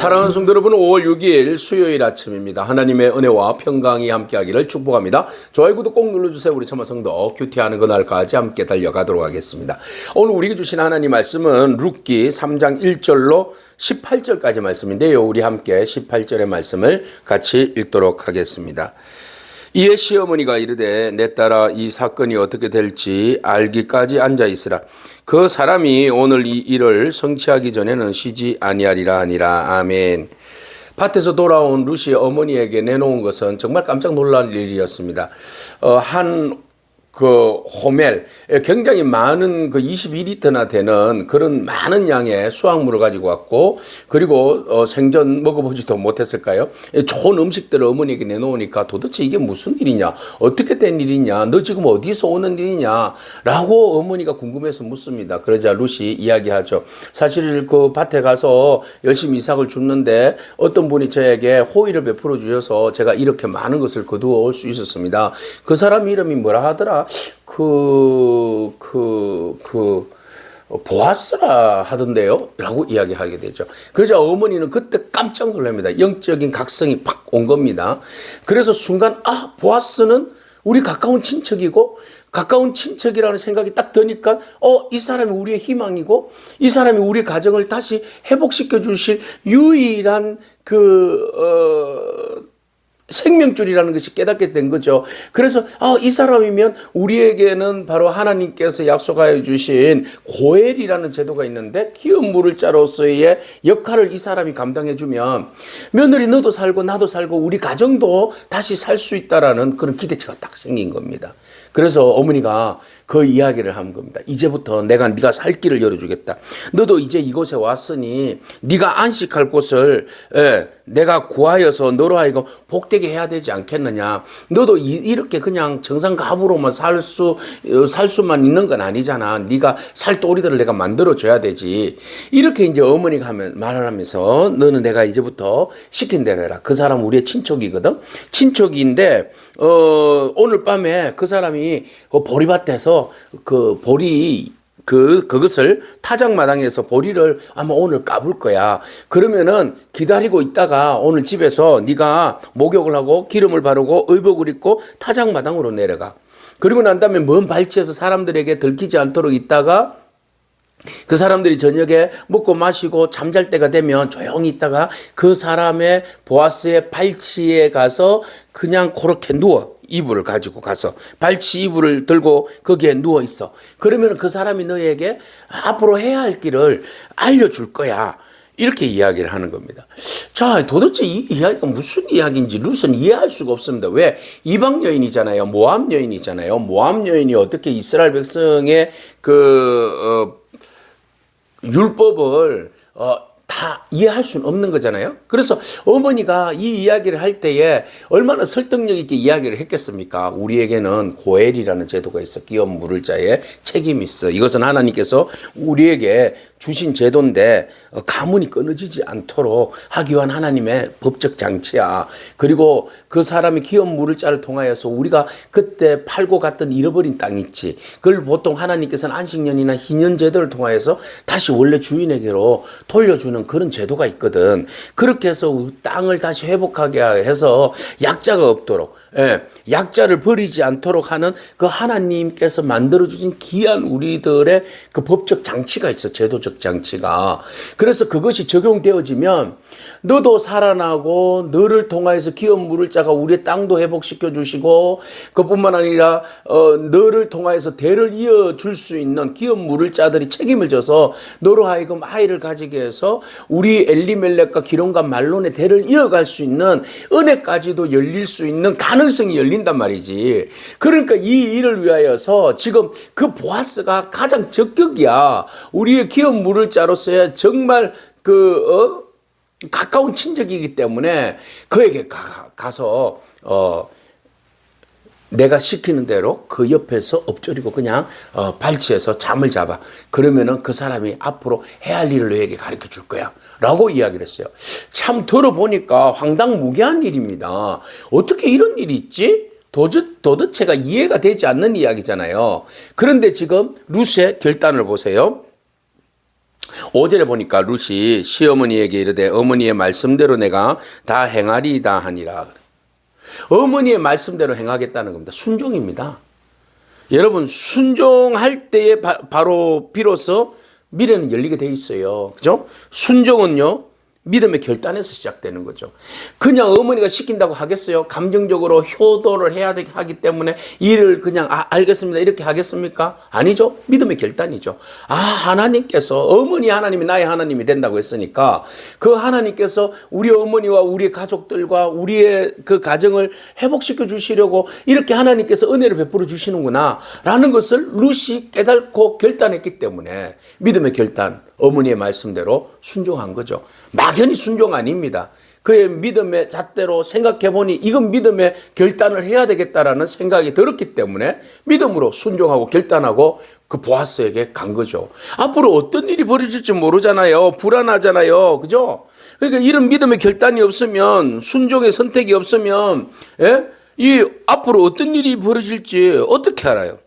사랑하는 성도 여러분, 5월 6일 수요일 아침입니다. 하나님의 은혜와 평강이 함께하기를 축복합니다. 좋아요, 구독 꼭 눌러주세요. 우리 참마 성도 큐티하는 그날까지 함께 달려가도록 하겠습니다. 오늘 우리에게 주신 하나님 말씀은 룻기 3장 1절로 18절까지 말씀인데요. 우리 함께 18절의 말씀을 같이 읽도록 하겠습니다. 이에 시어머니가 이르되 내 딸아 이 사건이 어떻게 될지 알기까지 앉아있으라. 그 사람이 오늘 이 일을 성취하기 전에는 쉬지 아니하리라 하니라. 아멘. 밭에서 돌아온 룻이 어머니에게 내놓은 것은 정말 깜짝 놀랄 일이었습니다. 호멜, 굉장히 많은 22리터나 되는 그런 많은 양의 수확물을 가지고 왔고, 그리고 생전 먹어보지도 못했을까요? 좋은 음식들을 어머니에게 내놓으니까 도대체 이게 무슨 일이냐? 어떻게 된 일이냐? 너 지금 어디서 오는 일이냐? 라고 어머니가 궁금해서 묻습니다. 그러자 룻이 이야기하죠. 사실 그 밭에 가서 열심히 이삭을 줍는데 어떤 분이 저에게 호의를 베풀어 주셔서 제가 이렇게 많은 것을 거두어 올 수 있었습니다. 그 사람 이름이 뭐라 하더라? 보아스라 하던데요? 라고 이야기하게 되죠. 그래서 어머니는 그때 깜짝 놀랍니다. 영적인 각성이 팍 온 겁니다. 그래서 순간, 보아스는 우리 가까운 친척이고, 가까운 친척이라는 생각이 딱 드니까, 이 사람이 우리의 희망이고, 이 사람이 우리 가정을 다시 회복시켜 주실 유일한 생명줄이라는 것이 깨닫게 된 거죠. 그래서 이 사람이면 우리에게는 바로 하나님께서 약속하여 주신 고엘이라는 제도가 있는데 기업 물을 자로서의 역할을 이 사람이 감당해 주면 며느리 너도 살고 나도 살고 우리 가정도 다시 살 수 있다라는 그런 기대치가 딱 생긴 겁니다. 그래서 어머니가 그 이야기를 한 겁니다. 이제부터 네가 살 길을 열어주겠다. 너도 이제 이곳에 왔으니 네가 안식할 곳을 내가 구하여서 너로 하여금 복되게 해야 되지 않겠느냐. 너도 이렇게 그냥 정상가부로만 살 수만 있는 건 아니잖아. 네가 살 도리들을 내가 만들어줘야 되지. 이렇게 이제 어머니가 말을 하면서 너는 내가 이제부터 시킨 대로 해라. 그 사람 우리의 친척이거든. 친척인데 오늘 밤에 그 사람이 보리밭에서 그것을 타작마당에서 보리를 아마 오늘 까불 거야. 그러면은 기다리고 있다가 오늘 집에서 네가 목욕을 하고 기름을 바르고 의복을 입고 타작마당으로 내려가. 그리고 난 다음에 먼 발치에서 사람들에게 들키지 않도록 있다가 그 사람들이 저녁에 먹고 마시고 잠잘 때가 되면 조용히 있다가 그 사람의 보아스의 발치에 가서 그냥 그렇게 누워. 이불을 가지고 가서 발치 이불을 들고 거기에 누워 있어. 그러면 그 사람이 너에게 앞으로 해야 할 길을 알려줄 거야. 이렇게 이야기를 하는 겁니다. 자, 도대체 이 이야기가 무슨 이야기인지 룻은 이해할 수가 없습니다. 왜? 이방 여인이잖아요. 모압 여인이잖아요. 모압 여인이 어떻게 이스라엘 백성의 율법을 다 이해할 수는 없는 거잖아요. 그래서 어머니가 이 이야기를 할 때에 얼마나 설득력 있게 이야기를 했겠습니까? 우리에게는 고엘이라는 제도가 있어. 기업 물을 자의 책임이 있어. 이것은 하나님께서 우리에게 주신 제도인데 가문이 끊어지지 않도록 하기 위한 하나님의 법적 장치야. 그리고 그 사람이 기업 물을 자를 통하여서 우리가 그때 팔고 갔던 잃어버린 땅 있지. 그걸 보통 하나님께서는 안식년이나 희년 제도를 통하여서 다시 원래 주인에게로 돌려주는 그런 제도가 있거든. 그렇게 해서 땅을 다시 회복하게 해서 약자가 없도록, 약자를 버리지 않도록 하는 그 하나님께서 만들어주신 귀한 우리들의 그 법적 장치가 있어. 제도적 장치가. 그래서 그것이 적용되어지면 너도 살아나고 너를 통하여서 기업 물을 자가 우리의 땅도 회복시켜 주시고 그뿐만 아니라 너를 통하여서 대를 이어줄 수 있는 기업 물을 자들이 책임을 져서 너로 하여금 아이를 가지게 해서 우리 엘리멜렉과 기론과 말론의 대를 이어갈 수 있는 은혜까지도 열릴 수 있는 가능성이 열린단 말이지. 그러니까 이 일을 위하여서 지금 그 보아스가 가장 적격이야. 우리의 기업 물을 자로서의 정말 가까운 친척이기 때문에 그에게 가서 내가 시키는 대로 그 옆에서 엎드리고 그냥 발치해서 잠을 잡아. 그러면은 그 사람이 앞으로 해야 할 일을 너에게 가르쳐 줄 거야. 라고 이야기를 했어요. 참 들어보니까 황당무계한 일입니다. 어떻게 이런 일이 있지? 도대체가 이해가 되지 않는 이야기잖아요. 그런데 지금 룻의 결단을 보세요. 5절에 보니까 룻이 시어머니에게 이르되 어머니의 말씀대로 내가 다 행하리이다 하니라. 어머니의 말씀대로 행하겠다는 겁니다. 순종입니다. 여러분 순종할 때에 바로 비로소 미래는 열리게 돼 있어요. 그죠? 순종은요 믿음의 결단에서 시작되는 거죠. 그냥 어머니가 시킨다고 하겠어요? 감정적으로 효도를 해야 하기 때문에 일을 그냥 알겠습니다 이렇게 하겠습니까? 아니죠. 믿음의 결단이죠. 하나님께서 어머니 하나님이 나의 하나님이 된다고 했으니까 그 하나님께서 우리 어머니와 우리 가족들과 우리의 그 가정을 회복시켜 주시려고 이렇게 하나님께서 은혜를 베풀어 주시는구나 라는 것을 룻이 깨닫고 결단했기 때문에 믿음의 결단, 어머니의 말씀대로 순종한 거죠. 막연히 순종 아닙니다. 그의 믿음의 잣대로 생각해보니 이건 믿음의 결단을 해야 되겠다라는 생각이 들었기 때문에 믿음으로 순종하고 결단하고 그 보아스에게 간 거죠. 앞으로 어떤 일이 벌어질지 모르잖아요. 불안하잖아요. 그죠? 그러니까 이런 믿음의 결단이 없으면 순종의 선택이 없으면 이 앞으로 어떤 일이 벌어질지 어떻게 알아요?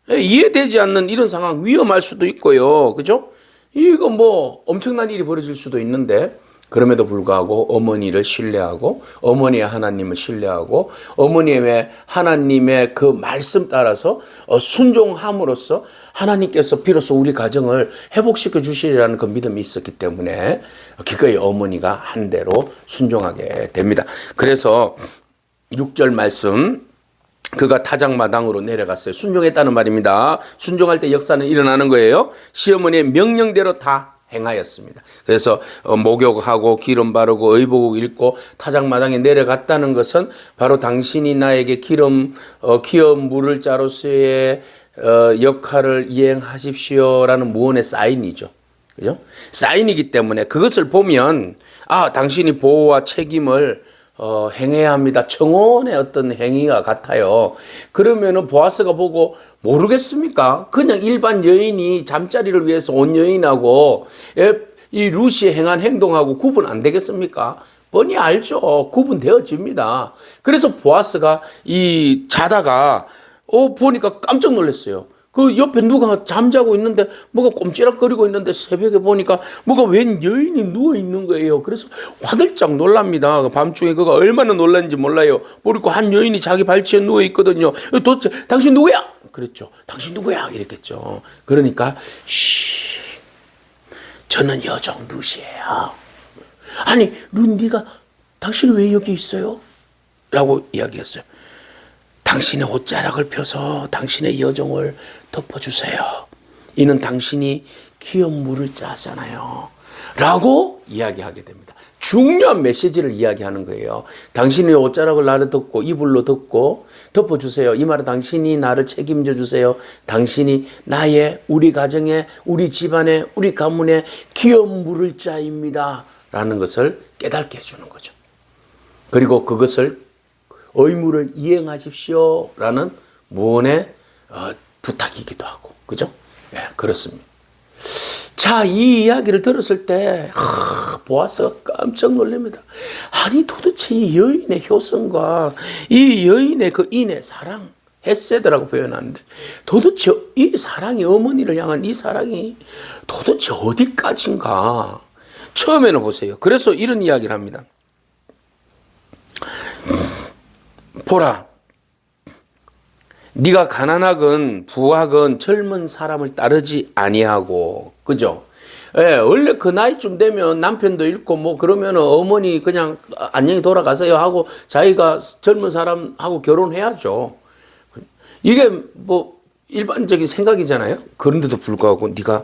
이해되지 않는 이런 상황 위험할 수도 있고요. 그죠? 이거 뭐 엄청난 일이 벌어질 수도 있는데 그럼에도 불구하고 어머니를 신뢰하고 어머니의 하나님을 신뢰하고 어머니의 하나님의 그 말씀 따라서 순종함으로써 하나님께서 비로소 우리 가정을 회복시켜 주시리라는 그 믿음이 있었기 때문에 기꺼이 어머니가 한 대로 순종하게 됩니다. 그래서 6절 말씀 그가 타작마당으로 내려갔어요. 순종했다는 말입니다. 순종할 때 역사는 일어나는 거예요. 시어머니의 명령대로 다 행하였습니다. 그래서 목욕하고 기름 바르고 의복을 입고 타작마당에 내려갔다는 것은 바로 당신이 나에게 기어 물을 자로서의 역할을 이행하십시오라는 무언의 사인이죠. 그죠? 사인이기 때문에 그것을 보면 당신이 보호와 책임을 행해야 합니다. 청혼의 어떤 행위가 같아요. 그러면은 보아스가 보고 모르겠습니까? 그냥 일반 여인이 잠자리를 위해서 온 여인하고 이 룻이 행한 행동하고 구분 안 되겠습니까? 뻔히 알죠. 구분되어집니다. 그래서 보아스가 이 자다가 보니까 깜짝 놀랐어요. 그 옆에 누가 잠자고 있는데 뭐가 꼼지락거리고 있는데 새벽에 보니까 뭐가 웬 여인이 누워 있는 거예요. 그래서 화들짝 놀랍니다. 밤중에 그가 얼마나 놀랐는지 몰라요. 보니까 한 여인이 자기 발치에 누워 있거든요. 도대체 당신 누구야? 그랬죠. 당신 누구야? 이랬겠죠. 그러니까 저는 여정 룻이에요. 아니 룻 네가 당신 왜 여기 있어요? 라고 이야기했어요. 당신의 옷자락을 펴서 당신의 여정을 덮어주세요. 이는 당신이 기업 물을 짜잖아요. 라고 이야기하게 됩니다. 중요한 메시지를 이야기하는 거예요. 당신의 옷자락을 나를 덮고 이불로 덮고 덮어주세요. 이 말은 당신이 나를 책임져 주세요. 당신이 나의 우리 가정의 우리 집안의 우리 가문의 기업 물을 자입니다. 라는 것을 깨닫게 해주는 거죠. 그리고 그것을 의무를 이행하십시오 라는 무언의 부탁이기도 하고 그죠? 네, 그렇습니다. 자, 이 이야기를 들었을 때 보아스가 깜짝 놀랍니다. 아니 도대체 이 여인의 효성과 이 여인의 그 인의 사랑 헤세드라고 표현하는데 도대체 이 사랑이 어머니를 향한 이 사랑이 도대체 어디까지인가? 처음에는 보세요. 그래서 이런 이야기를 합니다. 보라, 네가 가난하건 부하건 젊은 사람을 따르지 아니하고, 그죠? 원래 그 나이쯤 되면 남편도 잃고 뭐 그러면 어머니 그냥 안녕히 돌아가세요 하고 자기가 젊은 사람하고 결혼해야죠. 이게 뭐 일반적인 생각이잖아요. 그런데도 불구하고 네가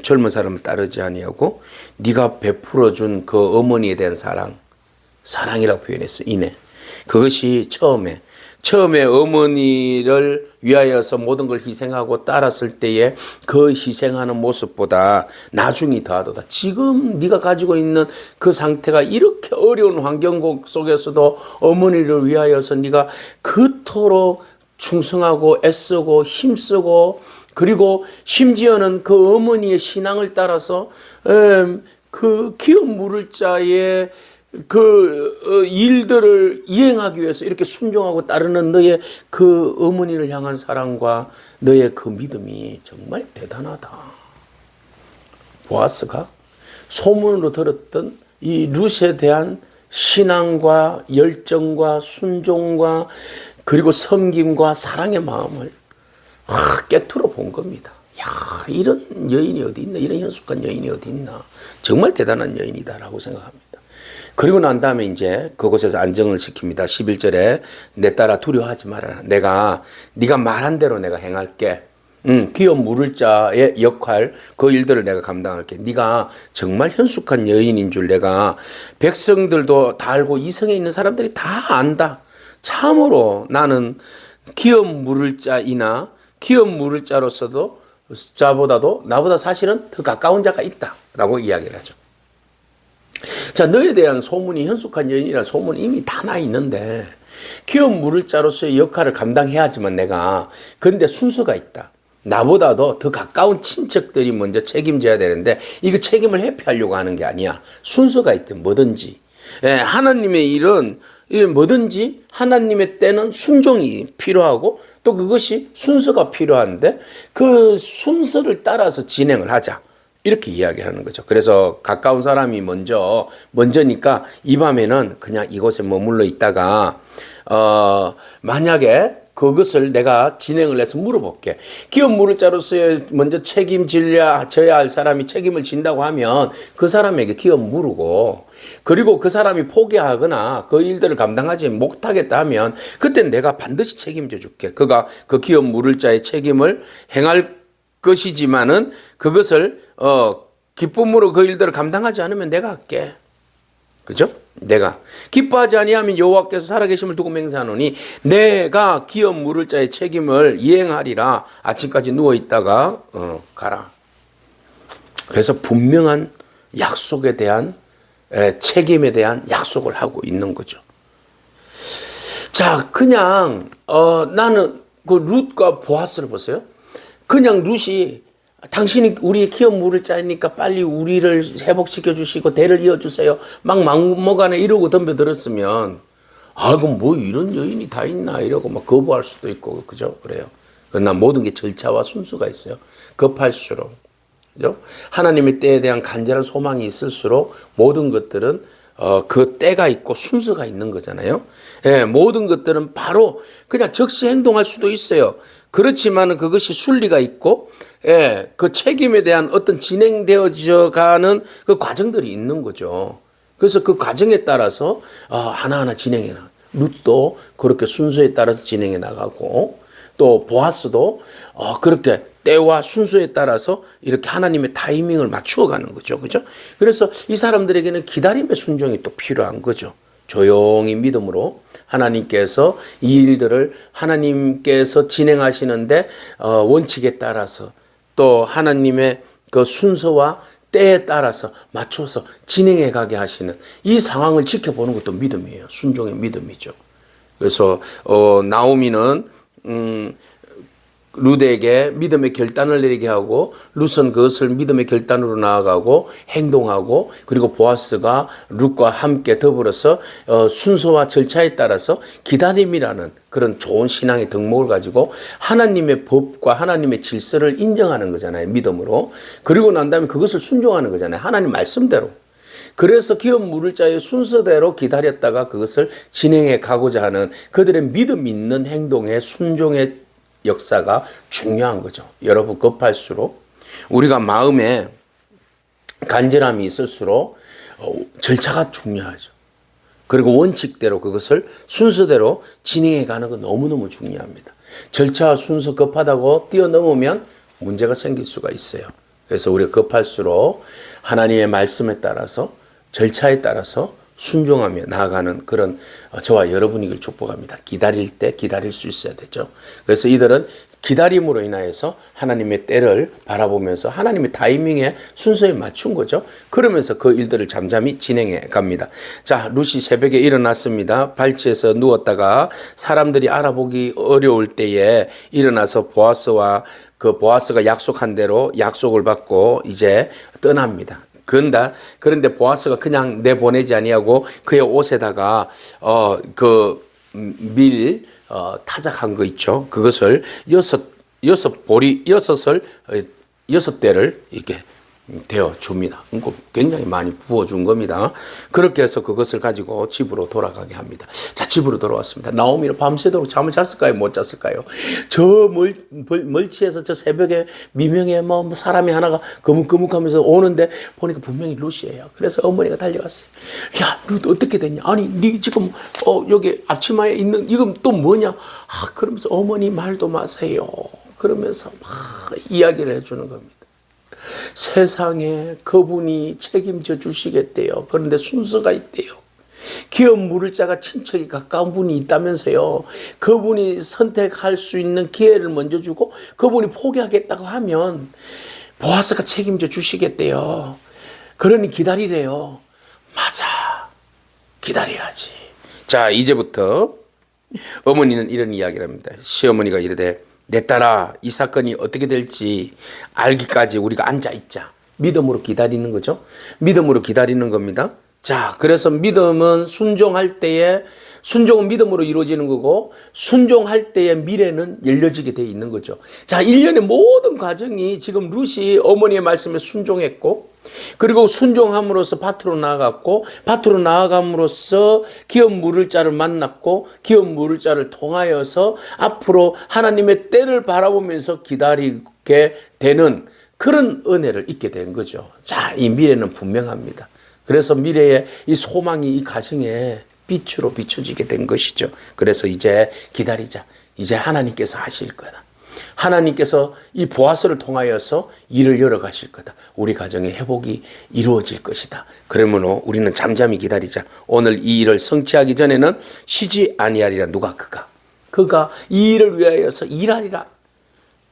젊은 사람을 따르지 아니하고 네가 베풀어준 그 어머니에 대한 사랑이라고 표현했어. 인애. 그것이 처음에 어머니를 위하여서 모든 걸 희생하고 따랐을 때에 그 희생하는 모습보다 나중이 더하도다. 지금 네가 가지고 있는 그 상태가 이렇게 어려운 환경 속에서도 어머니를 위하여서 네가 그토록 충성하고 애쓰고 힘쓰고 그리고 심지어는 그 어머니의 신앙을 따라서 그 기업 물을 자의 그 일들을 이행하기 위해서 이렇게 순종하고 따르는 너의 그 어머니를 향한 사랑과 너의 그 믿음이 정말 대단하다. 보아스가 소문으로 들었던 이 룻에 대한 신앙과 열정과 순종과 그리고 섬김과 사랑의 마음을 깨트려 본 겁니다. 야, 이런 여인이 어디 있나? 이런 현숙한 여인이 어디 있나? 정말 대단한 여인이다라고 생각합니다. 그리고 난 다음에 이제 그곳에서 안정을 시킵니다. 11절에 내 딸아 두려워하지 말아라. 네가 말한 대로 내가 행할게. 기업 물을 자의 역할, 그 일들을 내가 감당할게. 네가 정말 현숙한 여인인 줄 내가 백성들도 다 알고 이성에 있는 사람들이 다 안다. 참으로 나는 기업 물을 자이나 기업 물을 자로서도 자보다도 나보다 사실은 더 가까운 자가 있다라고 이야기를 하죠. 자, 너에 대한 소문이 현숙한 여인이라는 소문이 이미 다 나 있는데 기업 물을 자로서의 역할을 감당해야 하지만 내가 근데 순서가 있다. 나보다도 더 가까운 친척들이 먼저 책임져야 되는데 이거 책임을 회피하려고 하는 게 아니야. 순서가 있든 뭐든지. 하나님의 일은 뭐든지 하나님의 때는 순종이 필요하고 또 그것이 순서가 필요한데 그 순서를 따라서 진행을 하자. 이렇게 이야기하는 거죠. 그래서 가까운 사람이 먼저니까 이 밤에는 그냥 이곳에 머물러 있다가 만약에 그것을 내가 진행을 해서 물어볼게. 기업 물을 자로서의 먼저 져야 할 사람이 책임을 진다고 하면 그 사람에게 기업 물고 그리고 그 사람이 포기하거나 그 일들을 감당하지 못하겠다 하면 그땐 내가 반드시 책임져 줄게. 그가 그 기업 물을 자의 책임을 행할 것이지만은 그것을 기쁨으로 그 일들을 감당하지 않으면 내가 할게. 그죠? 내가 기뻐하지 아니하면 여호와께서 살아계심을 두고 맹세하노니 내가 기업 물을 자의 책임을 이행하리라. 아침까지 누워 있다가 가라. 그래서 분명한 약속에 대한 책임에 대한 약속을 하고 있는 거죠. 자, 그냥 나는 그 룻과 보아스를 보세요. 그냥 룻이 당신이 우리의 기업 물을 짜니까 빨리 우리를 회복시켜 주시고 대를 이어주세요. 막 막무가내 이러고 덤벼들었으면 그럼 뭐 이런 여인이 다 있나 이러고 막 거부할 수도 있고 그죠? 그래요. 그러나 모든 게 절차와 순수가 있어요. 급할수록 그죠? 하나님의 때에 대한 간절한 소망이 있을수록 모든 것들은 그 때가 있고 순서가 있는 거잖아요. 모든 것들은 바로 그냥 즉시 행동할 수도 있어요. 그렇지만 그것이 순리가 있고 그 책임에 대한 어떤 진행되어져 가는 그 과정들이 있는 거죠. 그래서 그 과정에 따라서 하나하나 진행해 나. 룻도 그렇게 순서에 따라서 진행해 나가고 또 보아스도 그렇게 때와 순서에 따라서 이렇게 하나님의 타이밍을 맞추어 가는 거죠. 그죠? 그래서 이 사람들에게는 기다림의 순종이 또 필요한 거죠. 조용히 믿음으로 하나님께서 이 일들을 하나님께서 진행하시는데 원칙에 따라서 또 하나님의 그 순서와 때에 따라서 맞춰서 진행해 가게 하시는 이 상황을 지켜보는 것도 믿음이에요. 순종의 믿음이죠. 그래서 나오미는 룻에게 믿음의 결단을 내리게 하고 룻은 그것을 믿음의 결단으로 나아가고 행동하고 그리고 보아스가 룻과 함께 더불어서 순서와 절차에 따라서 기다림이라는 그런 좋은 신앙의 덕목을 가지고 하나님의 법과 하나님의 질서를 인정하는 거잖아요. 믿음으로. 그리고 난 다음에 그것을 순종하는 거잖아요. 하나님 말씀대로. 그래서 기업 물을 자의 순서대로 기다렸다가 그것을 진행해 가고자 하는 그들의 믿음 있는 행동의 순종의 역사가 중요한 거죠. 여러분 급할수록 우리가 마음에 간절함이 있을수록 절차가 중요하죠. 그리고 원칙대로 그것을 순서대로 진행해 가는 건 너무너무 중요합니다. 절차와 순서 급하다고 뛰어넘으면 문제가 생길 수가 있어요. 그래서 우리가 급할수록 하나님의 말씀에 따라서 절차에 따라서 순종하며 나아가는 그런 저와 여러분이길 축복합니다. 기다릴 때 기다릴 수 있어야 되죠. 그래서 이들은 기다림으로 인하여서 하나님의 때를 바라보면서 하나님의 타이밍에 순서에 맞춘 거죠. 그러면서 그 일들을 잠잠히 진행해 갑니다. 자, 룻이 새벽에 일어났습니다. 발치에서 누웠다가 사람들이 알아보기 어려울 때에 일어나서 보아스가 약속한 대로 약속을 받고 이제 떠납니다. 그런데 보아스가 그냥 내보내지 아니하고 그의 옷에다가 타작한 거 있죠. 그것을 여섯 대를 이렇게 되어 줍니다. 굉장히 많이 부어준 겁니다. 그렇게 해서 그것을 가지고 집으로 돌아가게 합니다. 자, 집으로 돌아왔습니다. 나오미는 밤새도록 잠을 잤을까요? 못 잤을까요? 저 멀치에서 저 새벽에 미명에 뭐 사람이 하나가 거뭇거뭇하면서 오는데 보니까 분명히 룻이에요. 그래서 어머니가 달려갔어요. 야, 룻 어떻게 됐냐? 아니, 네 지금 여기 앞치마에 있는 이건 또 뭐냐? 그러면서 어머니 말도 마세요. 그러면서 막 이야기를 해주는 겁니다. 세상에 그분이 책임져 주시겠대요. 그런데 순서가 있대요. 기업 물을 자가 친척이 가까운 분이 있다면서요. 그분이 선택할 수 있는 기회를 먼저 주고 그분이 포기하겠다고 하면 보아스가 책임져 주시겠대요. 그러니 기다리래요. 맞아. 기다려야지. 자, 이제부터 어머니는 이런 이야기를 합니다. 시어머니가 이르되 내 딸아, 이 사건이 어떻게 될지 알기까지 우리가 앉아있자. 믿음으로 기다리는 거죠. 믿음으로 기다리는 겁니다. 자, 그래서 믿음은 순종할 때에, 순종은 믿음으로 이루어지는 거고, 순종할 때의 미래는 열려지게 돼 있는 거죠. 자, 일련의 모든 과정이 지금 룻이 어머니의 말씀에 순종했고, 그리고 순종함으로써 밭으로 나아갔고, 밭으로 나아감으로써 기업 물을 자를 만났고, 기업 물을 자를 통하여서 앞으로 하나님의 때를 바라보면서 기다리게 되는 그런 은혜를 잊게 된 거죠. 자, 이 미래는 분명합니다. 그래서 미래의 이 소망이 이 가정에 빛으로 비춰지게 된 것이죠. 그래서 이제 기다리자. 이제 하나님께서 하실 거다. 하나님께서 이 보아스를 통하여서 일을 열어가실 거다. 우리 가정의 회복이 이루어질 것이다. 그러므로 우리는 잠잠히 기다리자. 오늘 이 일을 성취하기 전에는 쉬지 아니하리라. 누가? 그가 이 일을 위하여서 일하리라.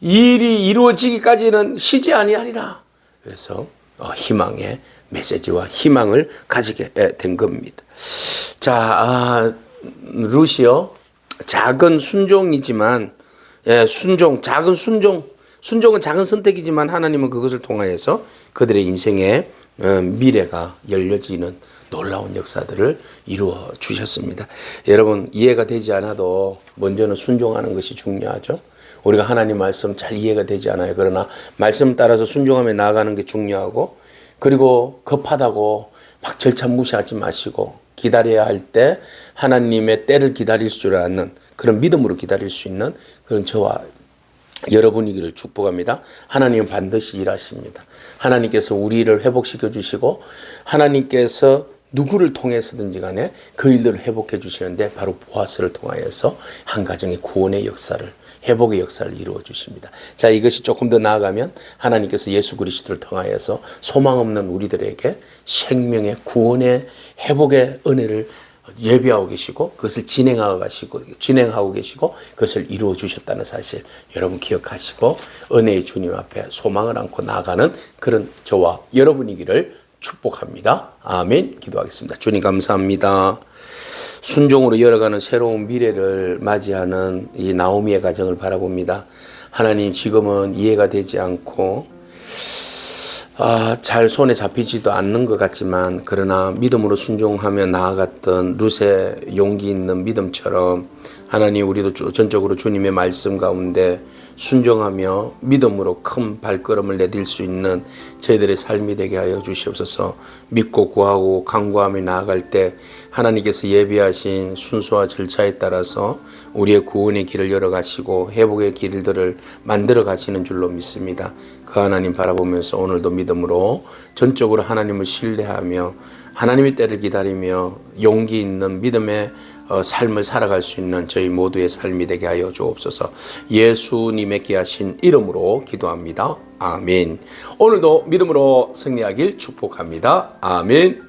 이 일이 이루어지기까지는 쉬지 아니하리라. 그래서 희망의 메시지와 희망을 가지게 된 겁니다. 자, 룻이요. 작은 순종이지만 작은 순종은 작은 선택이지만 하나님은 그것을 통하여서 그들의 인생의 미래가 열려지는 놀라운 역사들을 이루어 주셨습니다. 여러분, 이해가 되지 않아도 먼저는 순종하는 것이 중요하죠. 우리가 하나님 말씀 잘 이해가 되지 않아요. 그러나 말씀 따라서 순종하며 나아가는 게 중요하고, 그리고 급하다고 막 절차 무시하지 마시고 기다려야 할 때 하나님의 때를 기다릴 줄 아는 그런 믿음으로 기다릴 수 있는 그런 저와 여러분이기를 축복합니다. 하나님은 반드시 일하십니다. 하나님께서 우리를 회복시켜 주시고 하나님께서 누구를 통해서든지 간에 그 일들을 회복해 주시는데 바로 보아스를 통하여서 한 가정의 구원의 역사를, 회복의 역사를 이루어 주십니다. 자, 이것이 조금 더 나아가면 하나님께서 예수 그리스도를 통하여서 소망 없는 우리들에게 생명의 구원의 회복의 은혜를 예비하고 계시고 그것을 진행하고 계시고 그것을 이루어 주셨다는 사실 여러분 기억하시고 은혜의 주님 앞에 소망을 안고 나아가는 그런 저와 여러분이기를 축복합니다. 아멘. 기도하겠습니다. 주님 감사합니다. 순종으로 열어가는 새로운 미래를 맞이하는 이 나오미의 가정을 바라봅니다. 하나님, 지금은 이해가 되지 않고 잘 손에 잡히지도 않는 것 같지만 그러나 믿음으로 순종하며 나아갔던 룻의 용기 있는 믿음처럼 하나님, 우리도 전적으로 주님의 말씀 가운데 순종하며 믿음으로 큰 발걸음을 내딜 수 있는 저희들의 삶이 되게 하여 주시옵소서. 믿고 구하고 간구하며 나아갈 때 하나님께서 예비하신 순서와 절차에 따라서 우리의 구원의 길을 열어가시고 회복의 길들을 만들어 가시는 줄로 믿습니다. 그 하나님 바라보면서 오늘도 믿음으로 전적으로 하나님을 신뢰하며 하나님의 때를 기다리며 용기 있는 믿음의 삶을 살아갈 수 있는 저희 모두의 삶이 되게 하여 주옵소서. 예수님의 귀하신 이름으로 기도합니다. 아멘. 오늘도 믿음으로 승리하길 축복합니다. 아멘.